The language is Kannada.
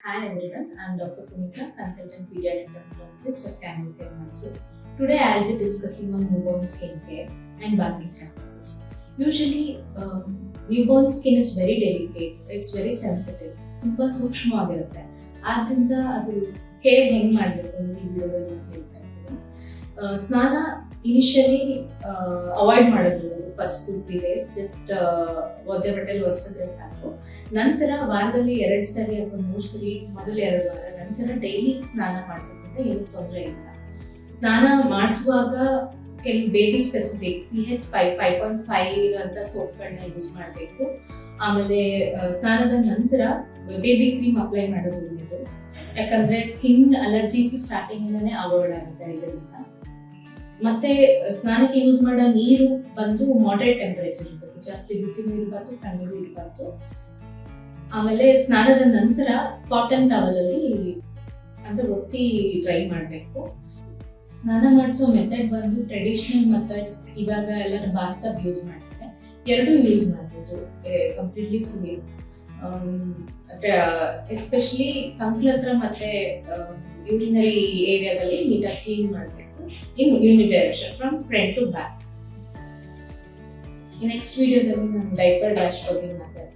Hi everyone, I am Dr. Punita, consultant pediatric dermatologist at Camel Care, Mysore. Today I will be discussing on newborn skin care and bathing practices. Usually, newborn skin is very delicate, it's very sensitive, ತುಂಬಾ ಸೂಕ್ಷ್ಮವಾಗಿರುತ್ತೆ. ಆದ್ರಿಂದ ಅದು ಕೇರ್ ಹೆಂಗ್ ಮಾಡಬೇಕು ಅಂತ ಈ ವಿಡಿಯೋದಲ್ಲಿ ಹೇಳ್ತಾ ಇದ್ದೀನಿ. ಸ್ನಾನ ಇನಿಷಿಯಲಿ ಅವಾಯ್ಡ್ ಮಾಡೋದು ಫಸ್ಟ್ 2-3 ಡೇಸ್ ಜಸ್ಟ್ ಒದ್ದೆ ಬಟ್ಟೆಲಿ ಒರೆಸಿದ್ರೆ ಸಾಕು. ನಂತರ ವಾರದಲ್ಲಿ 2 ಸರಿ ಅಥವಾ 3 ಸರಿ ಮೊದಲು 2 ವಾರ ನಂತರ ಡೈಲಿ ಸ್ನಾನ ಮಾಡಿಸೋದ್ರಿಂದ ಏನು ತೊಂದರೆ ಇಲ್ಲ. ಸ್ನಾನ ಮಾಡಿಸುವಾಗ ಕೆಲವು ಬೇಬಿ ಸ್ಪೆಸಿಫಿಕ್ pH 5.5 ಇರುವಂತ ಸೋಪ್ಗಳನ್ನ ಯೂಸ್ ಮಾಡಬೇಕು. ಆಮೇಲೆ ಸ್ನಾನದ ನಂತರ ಬೇಬಿ ಕ್ರೀಮ್ ಅಪ್ಲೈ ಮಾಡೋದು ಒಳ್ಳೆಯದು, ಯಾಕಂದ್ರೆ ಸ್ಕಿನ್ ಅಲರ್ಜೀಸ್ ಸ್ಟಾರ್ಟಿಂಗ್ ಇಂದಾನೆ ಅವಾಯ್ಡ್ ಆಗುತ್ತೆ ಇದರಿಂದ. ಮತ್ತೆ ಸ್ನಾನಕ್ಕೆ ಯೂಸ್ ಮಾಡೋ ನೀರು ಬಂದು ಮಾಡರೇಟ್ ಟೆಂಪರೇಚರ್ ಇರಬೇಕು, ಜಾಸ್ತಿ ಬಿಸಿನೂ ಇರಬಾರ್ದು ತಣ್ಣಗೂ ಇರಬಾರ್ದು. ಆಮೇಲೆ ಸ್ನಾನದ ನಂತರ ಕಾಟನ್ ಟವಲ್ ಅಲ್ಲಿ ಅಂದ್ರೆ ಒತ್ತಿ ಡ್ರೈ ಮಾಡಬೇಕು. ಸ್ನಾನ ಮಾಡಿಸೋ ಮೆಥಡ್ ಬಂದು ಟ್ರೆಡಿಷನಲ್ ಮೆಥಡ್, ಇವಾಗ ಎಲ್ಲರೂ ಬಾತ್ ಟಬ್ ಯೂಸ್ ಮಾಡ್ತಾರೆ, ಎರಡೂ ಯೂಸ್ ಮಾಡ್ಬೋದು. ಕಂಪ್ಲೀಟ್ಲಿ ಸೇಮ್, ಎಸ್ಪೆಷಲಿ ಕಂಕ್ಳ ಹತ್ರ ಮತ್ತೆ ಯೂರಿನರಿ ಏರಿಯಾದಲ್ಲಿ ನೀಟಾಗಿ ಕ್ಲೀನ್ ಮಾಡಬೇಕು in unidirection from front to back. In next video, ನಾನು ಡೈಪರ್ ರ್ಯಾಶ್ ಬಗ್ಗೆ ಮಾತಾಡ್ತೀನಿ.